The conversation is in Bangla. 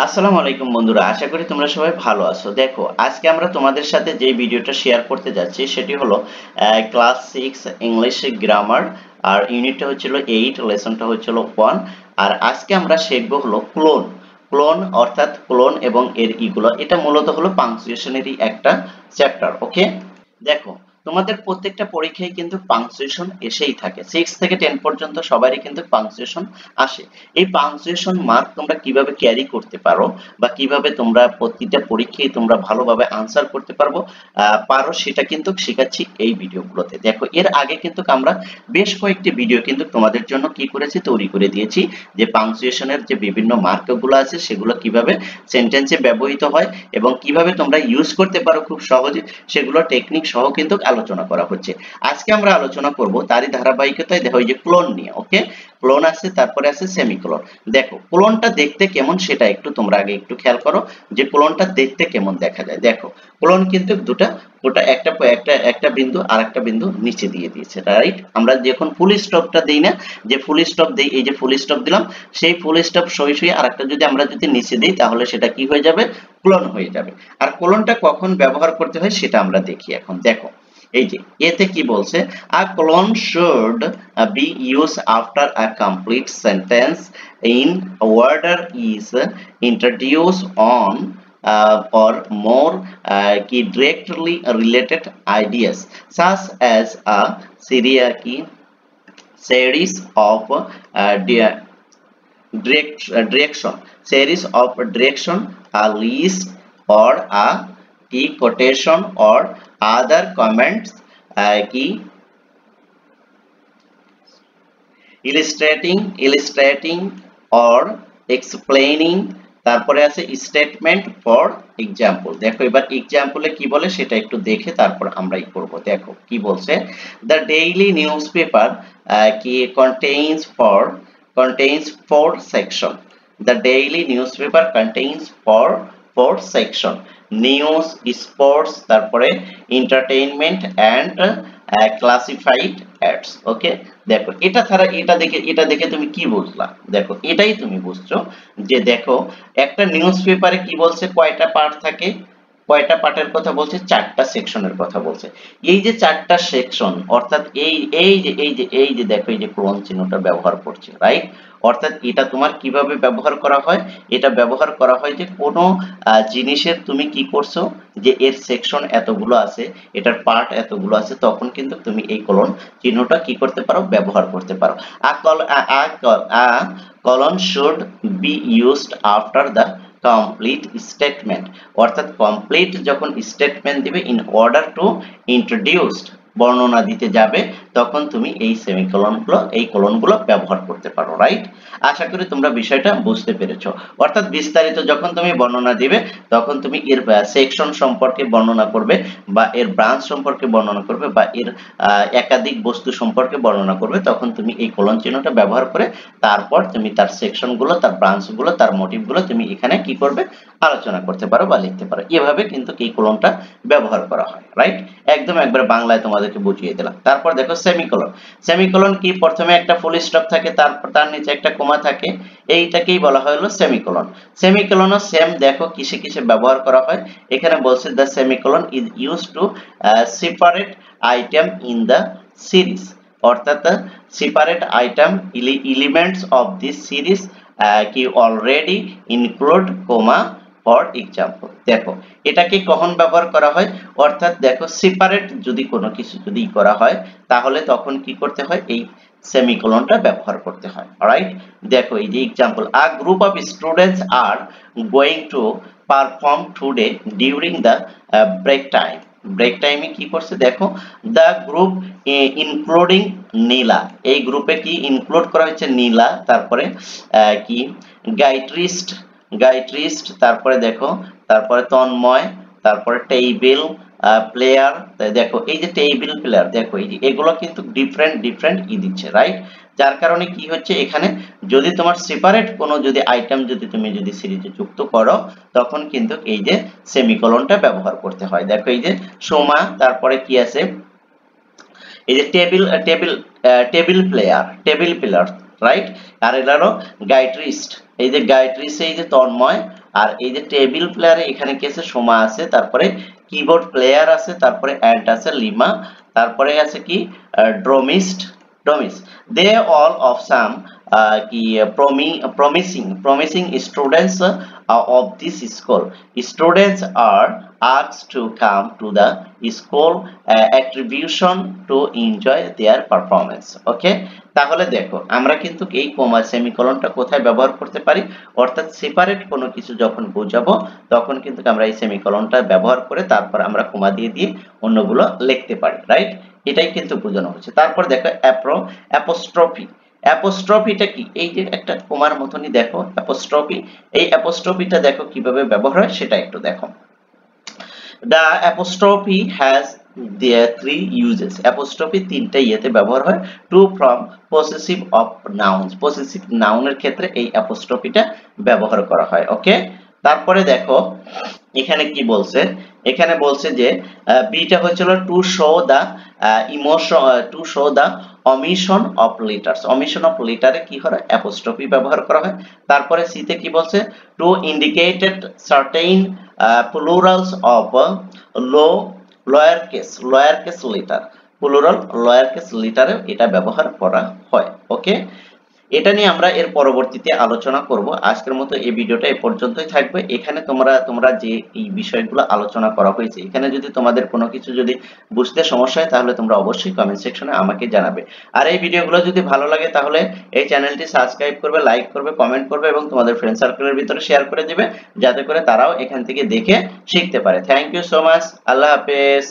আসসালামু আলাইকুম বন্ধুরা, আশা করি তোমরা সবাই ভালো আছো। দেখো, আজকে আমরা তোমাদের সাথে যে ভিডিওটা শেয়ার করতে যাচ্ছি সেটি হলো ক্লাস 6 ইংলিশ গ্রামার। আর ইউনিটটা হচ্ছিল 8, লেসনটা হচ্ছিল 1। আর আজকে আমরা শিখবো হলো ক্লোন। ক্লোন অর্থাৎ ক্লোন এবং এর ইগুলো, এটা মূলত হলো পাংচুয়েশনেরই একটা চ্যাপ্টার। ওকে, দেখো, তোমাদের প্রত্যেকটা পরীক্ষায় কিন্তু পাংচুয়েশন এসেই থাকে। 6 থেকে 10 পর্যন্ত সবারই কিন্তু পাংচুয়েশন আসে। এই পাংচুয়েশন মার্ক তোমরা কিভাবে ক্যারি করতে পারো বা কিভাবে তোমরা প্রতিটা পরীক্ষায় তোমরা ভালোভাবে আনসার করতে পারো সেটা কিন্তু শেখাচ্ছি এই ভিডিওগুলোতে। দেখো, এর আগে কিন্তু আমরা বেশ কয়েকটি ভিডিও কিন্তু তোমাদের জন্য কি করেছি, তৈরি করে দিয়েছি, যে পাংচুয়েশনের যে বিভিন্ন মার্কগুলো আছে সেগুলো কিভাবে সেন্টেন্সে ব্যবহৃত হয় এবং কিভাবে তোমরা ইউজ করতে পারো খুব সহজে, সেগুলো টেকনিক সহ কিন্তু আলোচনা করা হচ্ছে। আজকে আমরা আলোচনা করব তারই ধারাবাহিকতায়, দেখো এই যে ক্লোন নিয়ে। ওকে, ক্লোন আছে, তারপরে আছে সেমিকোলন। দেখো, ক্লোনটা দেখতে কেমন সেটা একটু তোমরা আগে একটু খেয়াল করো, যে ক্লোনটা দেখতে কেমন দেখা যায়। দেখো, ক্লোন কিন্তু ওটা একটা বিন্দু আর একটা বিন্দু নিচে দিয়ে দিয়েছে, রাইট? আমরা যখন ফুল স্টপটা দেই না, যে ফুল স্টপ দেই, এই যে ফুল স্টপ দিলাম, সেই ফুল স্টপ সই আরেকটা যদি নিচে দিই তাহলে সেটা কি হয়ে যাবে, ক্লোন হয়ে যাবে। আর ক্লোনটা কখন ব্যবহার করতে হয় সেটা আমরা দেখি এখন। দেখো, এই যে এতে কি বলছে, a colon should be used after a complete sentence in order is introduced on or more directly related ideas such as a series of direction, a list, or a key quotation or other comments, key illustrating or explaining। তারপরে আছে স্টেটমেন্ট ফর এক্সাম্পল। দেখো, এবার এক্সাম্পলে কি বলে সেটা একটু দেখে তারপর আমরা করব। দেখো কি বলছে, দ্য ডেইলি নিউজ পেপার কি contains four section। The daily newspaper contains four section: news, sports, তারপরে এন্টারটেইনমেন্ট এন্ড ক্লাসিফাইড অ্যাডস। ওকে, দেখো এটা দেখে তুমি কি বুঝলা? দেখো, এটাই তুমি বুঝছো যে দেখো, একটা নিউজ পেপারে কি বলছে, কয়টা পার্ট থাকে, কয়টা পার্টের কথা বলছে, চারটা সেকশনের কথা বলছে। এই যে চারটা সেকশন, অর্থাৎ এই যে দেখো, এই যে ক্লোন চিহ্নটা ব্যবহার করছে, রাইট? অর্থাৎ এটা তোমার কিভাবে ব্যবহার করা হয়, এটা ব্যবহার করা হয় যে কোনো জিনিসের তুমি কি করছো, যে এর সেকশন এতগুলো আছে, এটার পার্ট এতগুলো আছে, তখন কিন্তু তুমি এই ক্লোন চিহ্নটা কি করতে পারো, ব্যবহার করতে পারো। আ colon should be used after the complete statement। অর্থাৎ কমপ্লিট যখন স্টেটমেন্ট দিবে, ইন অর্ডার টু ইন্ট্রোডিউসড, বর্ণনা দিতে যাবে, তখন তুমি এই কোলনগুলো ব্যবহার করতে পারো, রাইট? আশা করি তোমরা বিষয়টা বুঝতে পেরেছো। অর্থাৎ বিস্তারিত যখন তুমি বর্ণনা দিবে, তখন তুমি এর সেকশন সম্পর্কে বর্ণনা করবে, বা এর ব্রাঞ্চ সম্পর্কে বর্ণনা করবে, বা এর একাধিক বস্তু সম্পর্কে বর্ণনা করবে, তখন তুমি এই কোলন চিহ্নটা ব্যবহার করে তারপর তুমি তার সেকশনগুলো, তার ব্রাঞ্চগুলো, তার মোটিভগুলো তুমি এখানে কি করবে, আলোচনা করতে পারো বা লিখতে পারো। এভাবে কিন্তু এই কোলনটা ব্যবহার করা হয়, রাইট? একদম একবার বাংলায় তোমাদেরকে বুঝিয়ে দিলাম। তারপর দেখো সেমিকোলন। সেমিকোলন কি, প্রথমে একটা ফুল স্টপ থাকে, তারপর তার নিচে একটা কমা থাকে, এইটাকেই বলা হয় হলো সেমিকোলন। সেমিকোলনও সেম, দেখো কিসে কিসে ব্যবহার করা হয়। এখানে বলছে the semicolon is used to separate item in the series. অর্থাৎ separate item elements of this series কি already include comma for example। দেখো, এটাকে কখন ব্যবহার করা হয়, অর্থাৎ দেখো, সেপারেট যদি কোনো কিছু যদি করা হয়, তাহলে তখন কি করতে হয়, এই সেমিকোলনটা ব্যবহার করতে হয়, অলরাইট? দেখো, এই যে example, a group of students are going to perform today during the break time. Break টাইমে কি করছে, দেখো, দ্য গ্রুপ ইনক্লুডিং নীলা, এই গ্রুপে কি ইনক্লুড করা হয়েছে, নীলা, তারপরে কি গাইট্রিস্ট, তারপরে দেখো, তারপরে তন্ময়, তারপরে টেবিল প্লেয়ার। দেখো, এই যে টেবিল প্লেয়ার, দেখো এই যে এগুলো কিন্তু ডিফারেন্ট দিচ্ছে, রাইট? যার কারণে কি হচ্ছে, এখানে যদি তোমার সেপারেট কোনো যদি আইটেম তুমি সিরিজে যুক্ত করো, তখন কিন্তু এই যে সেমিকোলনটা ব্যবহার করতে হয়। দেখো, এই যে সোমা, তারপরে কি আছে, এই যে টেবিল প্লেয়ার, রাইট? আর এটা হলো গাইট্রিস্ট, এই যে গাইট্রিস্ট, এই যে তন্ময়, আর এই যে টেবিল প্লেয়ারে এখানে কি আছে সোমা আছে, তারপরে কিবোর্ড প্লেয়ার আছে, তারপরে অ্যান্ট আছে লিমা, তারপরে আছে কি ড্রমিস দে অল অফ সাম কি promising students of this school. Students are asked to come to the school attribution to enjoy their performance. Okay, তাহলে দেখো আমরা কিন্তু এই কমা সেমিকোলনটা কোথায় ব্যবহার করতে পারি, অর্থাৎ সেপারেট কোনো কিছু যখন বোঝাবো তখন কিন্তু আমরা এই সেমিকোলনটা ব্যবহার করে তারপর আমরা কমা দিয়ে অন্যগুলো লিখতে পারি, রাইট? এটাই কিন্তু বোঝানো হচ্ছে। তারপর দেখো অ্যাপোস্ট্রফিটা কি, এই যে একটা কমার মতনই দেখো অ্যাপোস্ট্রফি, এই অ্যাপোস্ট্রফিটা দেখো কিভাবে ব্যবহার হয় সেটা একটু দেখো। The apostrophe has their three uses. Apostrophe তিনটা ইয়েতে ব্যবহার হয়। To from possessive of nouns. Possessive noun এর ক্ষেত্রে এই অ্যাপোস্ট্রফিটা ব্যবহার করা হয়। ওকে, তারপরে দেখো এখানে কি বলছে, এখানে বলছে যে বিটা হচ্ছিল to show the emotion, to show the omission of letters. Omission of letter এ কি হয়, অ্যাপোস্ট্রফি ব্যবহার করা হয়। তারপরে সিতে কি বলছে, to indicated certain plurals of lower case letter, plural lower case letter এটা ব্যবহার করা হয়। ওকে, এটা নিয়ে আমরা এর পরবর্তীতে আলোচনা করব। আজকের মতো এই ভিডিওটা এই পর্যন্তই থাকবে। এখানে তোমরা যে এই বিষয়গুলো আলোচনা করা হয়েছে, এখানে যদি তোমাদের কোনো কিছু যদি বুঝতে সমস্যা হয় তাহলে তোমরা অবশ্যই কমেন্ট সেকশনে আমাকে জানাবে। আর এই ভিডিওগুলো যদি ভালো লাগে তাহলে এই চ্যানেলটি সাবস্ক্রাইব করবে, লাইক করবে, কমেন্ট করবে এবং তোমাদের ফ্রেন্ড সার্কেলের ভিতরে শেয়ার করে দিবে, যাতে করে তারাও এখান থেকে দেখে শিখতে পারে। Thank you so much. আল্লাহ হাফেজ।